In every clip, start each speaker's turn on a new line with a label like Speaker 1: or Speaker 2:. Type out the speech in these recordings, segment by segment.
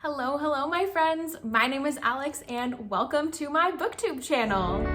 Speaker 1: Hello, my friends. My name is Alex and welcome to my booktube channel.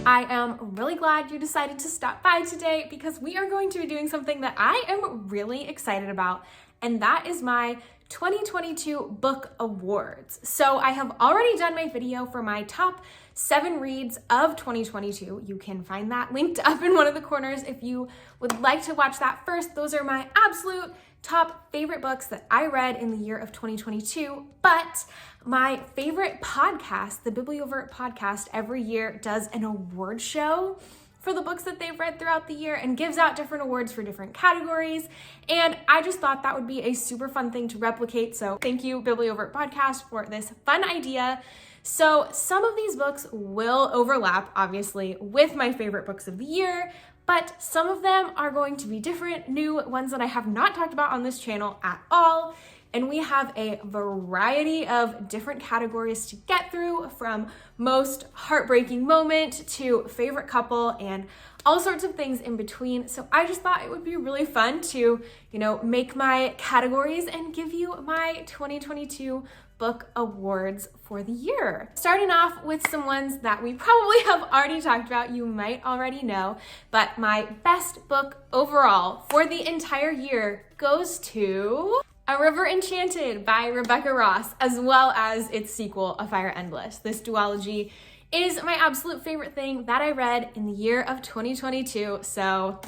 Speaker 1: I am really glad you decided to stop by today because we are going to be doing something that I am really excited about, and that is my 2022 book awards. So I have already done my video for my top 7 reads of 2022. You can find that linked up in one of the corners if you would like to watch that first. Those are my absolute top favorite books that I read in the year of 2022. But my favorite podcast, the Bibliovert podcast, every year does an award show for the books that they've read throughout the year and gives out different awards for different categories. And I just thought that would be a super fun thing to replicate. So thank you, Bibliovert podcast, for this fun idea. So some of these books will overlap, obviously, with my favorite books of the year, but some of them are going to be different, new ones that I have not talked about on this channel at all. And we have a variety of different categories to get through, from most heartbreaking moment to favorite couple and all sorts of things in between. So I just thought it would be really fun to, make my categories and give you my 2022 book awards for the year. Starting off with some ones that we probably have already talked about, you might already know, but my best book overall for the entire year goes to A River Enchanted by Rebecca Ross, as well as its sequel, A Fire Endless. This duology is my absolute favorite thing that I read in the year of 2022, so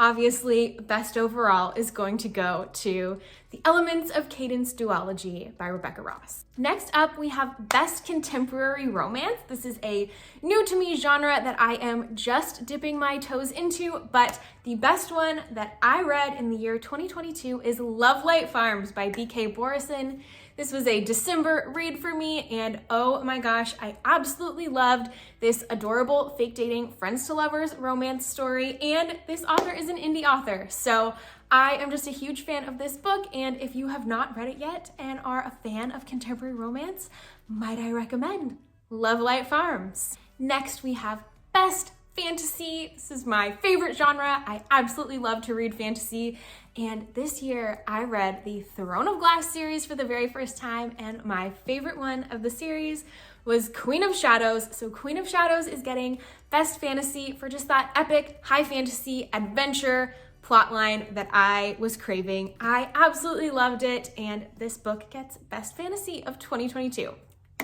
Speaker 1: obviously best overall is going to go to The Elements of Cadence duology by Rebecca Ross. Next up, we have Best Contemporary Romance. This is a new to me genre that I am just dipping my toes into, but the best one that I read in the year 2022 is Love Light Farms by B.K. Borison. This was a December read for me, and oh my gosh, I absolutely loved this adorable fake dating friends to lovers romance story, and this author is an indie author, so I am just a huge fan of this book, and if you have not read it yet and are a fan of contemporary romance, might I recommend Love Light Farms. Next, we have Best Fantasy. This is my favorite genre. I absolutely love to read fantasy, and this year I read the Throne of Glass series for the very first time, and my favorite one of the series was Queen of Shadows. So Queen of Shadows is getting Best Fantasy for just that epic high fantasy adventure plotline that I was craving. I absolutely loved it, and this book gets Best Fantasy of 2022.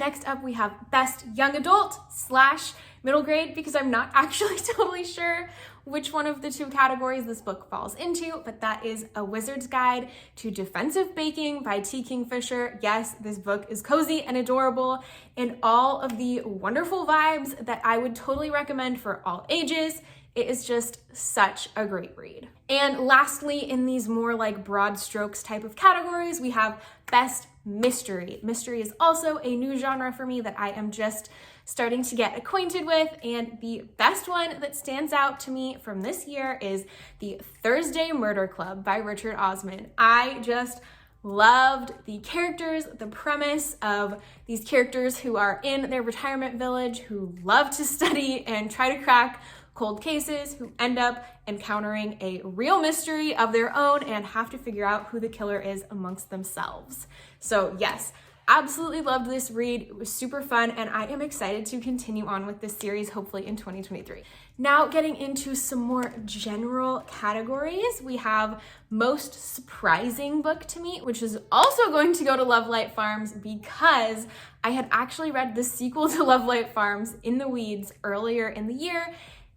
Speaker 1: Next up, we have Best Young Adult / Middle Grade, because I'm not actually totally sure which one of the two categories this book falls into, but that is A Wizard's Guide to Defensive Baking by T. Kingfisher. Yes, this book is cozy and adorable, and all of the wonderful vibes that I would totally recommend for all ages. It is just such a great read. And lastly, in these more like broad strokes type of categories, we have Best Mystery. Mystery is also a new genre for me that I am just starting to get acquainted with, and the best one that stands out to me from this year is The Thursday Murder Club by Richard Osman. I just loved the characters, the premise of these characters who are in their retirement village, who love to study and try to crack cold cases, who end up encountering a real mystery of their own and have to figure out who the killer is amongst themselves. So yes, absolutely loved this read. It was super fun, and I am excited to continue on with this series, hopefully in 2023. Now getting into some more general categories, we have Most Surprising Book to Me, which is also going to go to Love Light Farms because I had actually read the sequel to Love Light Farms, In the Weeds, earlier in the year,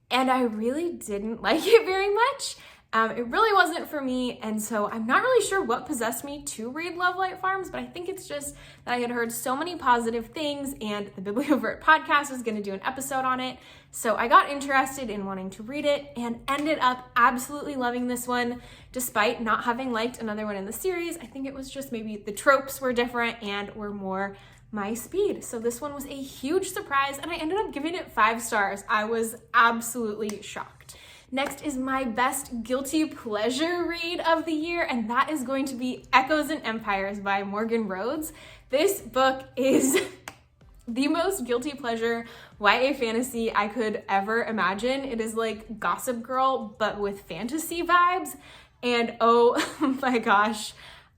Speaker 1: and I really didn't like it very much. It really wasn't for me, and so I'm not really sure what possessed me to read Love Light Farms, but I think it's just that I had heard so many positive things, and the Bibliovert podcast was going to do an episode on it, so I got interested in wanting to read it and ended up absolutely loving this one, despite not having liked another one in the series. I think it was just maybe the tropes were different and were more my speed. So this one was a huge surprise, and I ended up giving it 5 stars. I was absolutely shocked. Next is my best guilty pleasure read of the year, and that is going to be Echoes and Empires by Morgan Rhodes. This book is the most guilty pleasure YA fantasy I could ever imagine. It is like Gossip Girl, but with fantasy vibes. And oh my gosh,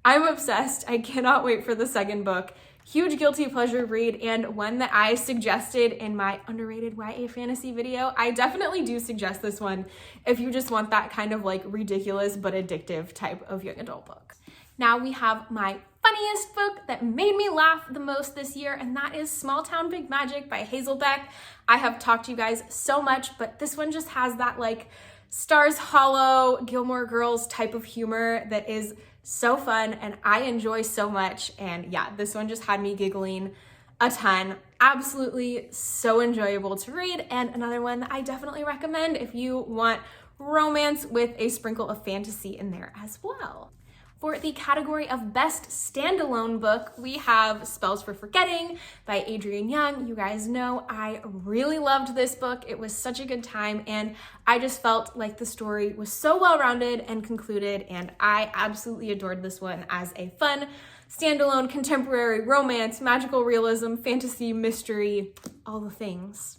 Speaker 1: I'm obsessed. I cannot wait for the second book. Huge guilty pleasure read, and one that I suggested in my underrated YA fantasy video. I definitely do suggest this one if you just want that kind of like ridiculous but addictive type of young adult book. Now we have my funniest book that made me laugh the most this year, and that is Small Town Big Magic by Hazel Beck. I have talked to you guys so much, but this one just has that like Stars Hollow, Gilmore Girls type of humor that is so fun and I enjoy so much. And yeah, this one just had me giggling a ton. Absolutely so enjoyable to read, and another one that I definitely recommend if you want romance with a sprinkle of fantasy in there as well. For the category of Best Standalone Book, we have Spells for Forgetting by Adrienne Young. You guys know I really loved this book. It was such a good time, and I just felt like the story was so well-rounded and concluded, and I absolutely adored this one as a fun, standalone, contemporary romance, magical realism, fantasy, mystery, all the things.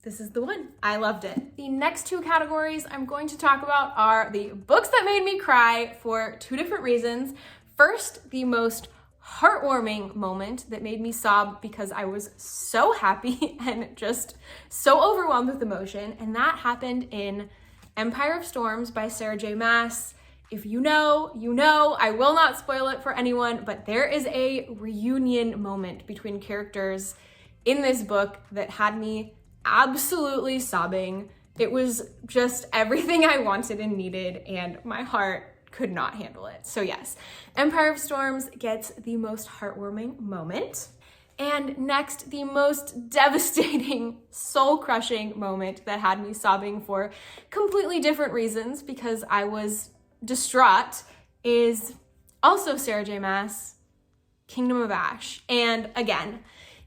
Speaker 1: This is the one. I loved it. The next two categories I'm going to talk about are the books that made me cry for two different reasons. First, the most heartwarming moment that made me sob because I was so happy and just so overwhelmed with emotion, and that happened in Empire of Storms by Sarah J. Maas. If you know, you know. I will not spoil it for anyone, but there is a reunion moment between characters in this book that had me absolutely sobbing. It was just everything I wanted and needed, and my heart could not handle it. So yes, Empire of Storms gets the most heartwarming moment. And next, the most devastating, soul-crushing moment that had me sobbing for completely different reasons because I was distraught is also Sarah J. Maas, Kingdom of Ash. And again,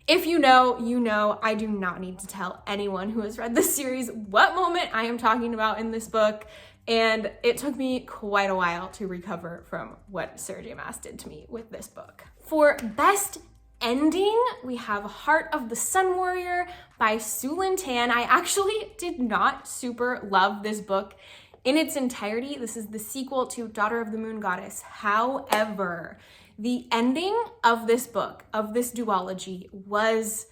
Speaker 1: if you know, you know. I do not need to tell anyone who has read this series what moment I am talking about in this book, and it took me quite a while to recover from what Sarah J. Maas did to me with this book. For Best Ending, we have Heart of the Sun Warrior by Sue Lynn Tan. I actually did not super love this book in its entirety. This is the sequel to Daughter of the Moon Goddess. However, the ending of this book, of this duology, was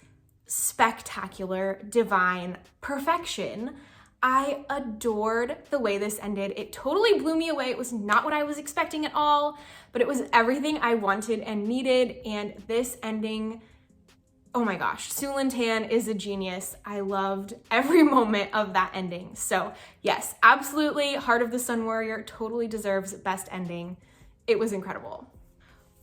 Speaker 1: spectacular, divine, perfection. I adored the way this ended. It totally blew me away. It was not what I was expecting at all, but it was everything I wanted and needed. And this ending, oh my gosh, Sue Lynn Tan is a genius. I loved every moment of that ending. So yes, absolutely, Heart of the Sun Warrior totally deserves best ending. It was incredible.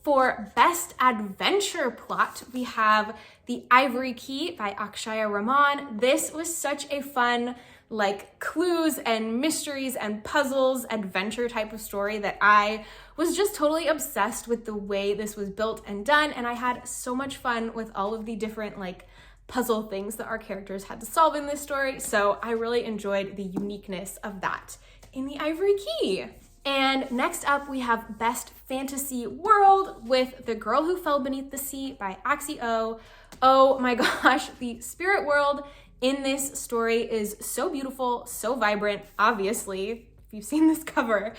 Speaker 1: For Best Adventure Plot, we have The Ivory Key by Akshaya Raman. This was such a fun, like, clues and mysteries and puzzles adventure type of story that I was just totally obsessed with the way this was built and done, and I had so much fun with all of the different, like, puzzle things that our characters had to solve in this story, so I really enjoyed the uniqueness of that in The Ivory Key. And next up, we have Best Fantasy World with The Girl Who Fell Beneath the Sea by Axie O. Oh my gosh, the spirit world in this story is so beautiful, so vibrant, obviously, if you've seen this cover.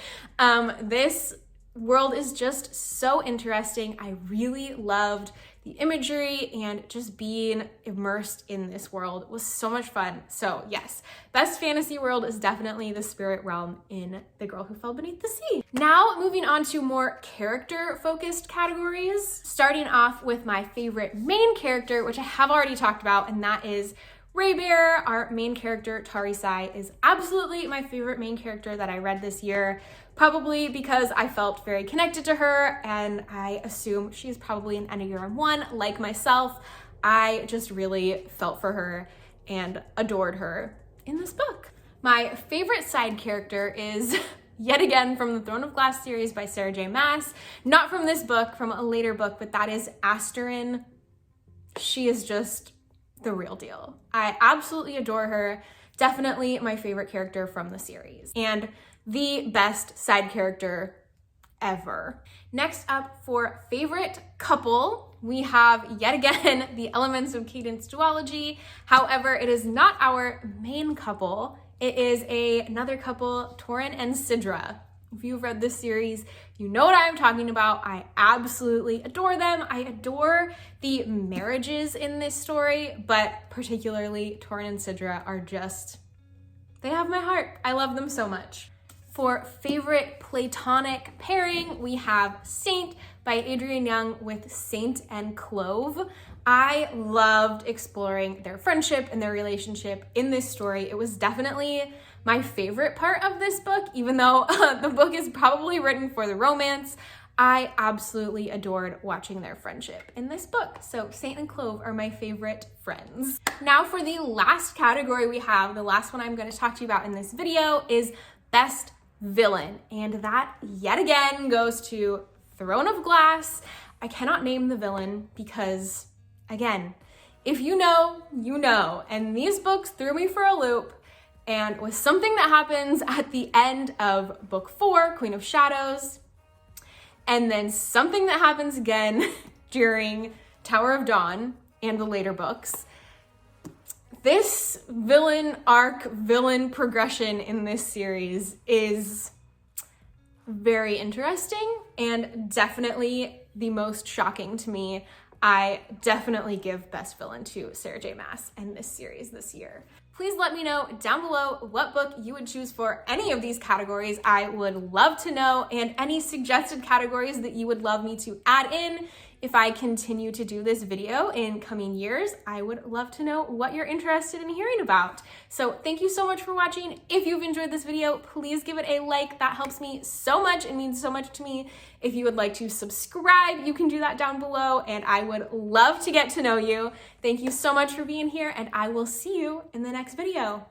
Speaker 1: This world is just so interesting. I really loved the imagery, and just being immersed in this world was so much fun. So yes, Best Fantasy World is definitely the spirit realm in The Girl Who Fell Beneath the Sea. Now moving on to more character-focused categories, starting off with my favorite main character, which I have already talked about, and that is Raybear. Our main character, Tari Sai, is absolutely my favorite main character that I read this year, probably because I felt very connected to her, and I assume she's probably an Enneagram 1 like myself. I just really felt for her and adored her in this book. My favorite side character is yet again from the Throne of Glass series by Sarah J. Maas. Not from this book, from a later book, but that is Asterin. She is just the real deal. I absolutely adore her. Definitely my favorite character from the series, and the best side character ever. Next up, for favorite couple, we have yet again the Elements of Cadence duology. However, it is not our main couple. It is another couple, Torin and Sidra. If you've read this series, you know what I'm talking about. I absolutely adore them. I adore the marriages in this story, but particularly Torrin and Sidra are just, they have my heart. I love them so much. For favorite Platonic pairing, we have Saint by Adrienne Young with Saint and Clove. I loved exploring their friendship and their relationship in this story. It was definitely my favorite part of this book, even though the book is probably written for the romance. I absolutely adored watching their friendship in this book. So Saint and Clove are my favorite friends. Now for the last category we have, the last one I'm going to talk to you about in this video is Best Villain. And that yet again goes to Throne of Glass. I cannot name the villain because, again, if you know, you know. And these books threw me for a loop. And with something that happens at the end of book 4, Queen of Shadows, and then something that happens again during Tower of Dawn and the later books. This villain arc, villain progression in this series is very interesting and definitely the most shocking to me. I definitely give Best Villain to Sarah J. Maas in this series this year. Please let me know down below what book you would choose for any of these categories. I would love to know, and any suggested categories that you would love me to add in. If I continue to do this video in coming years, I would love to know what you're interested in hearing about. So thank you so much for watching. If you've enjoyed this video, please give it a like. That helps me so much. It means so much to me. If you would like to subscribe, you can do that down below, and I would love to get to know you. Thank you so much for being here, and I will see you in the next video.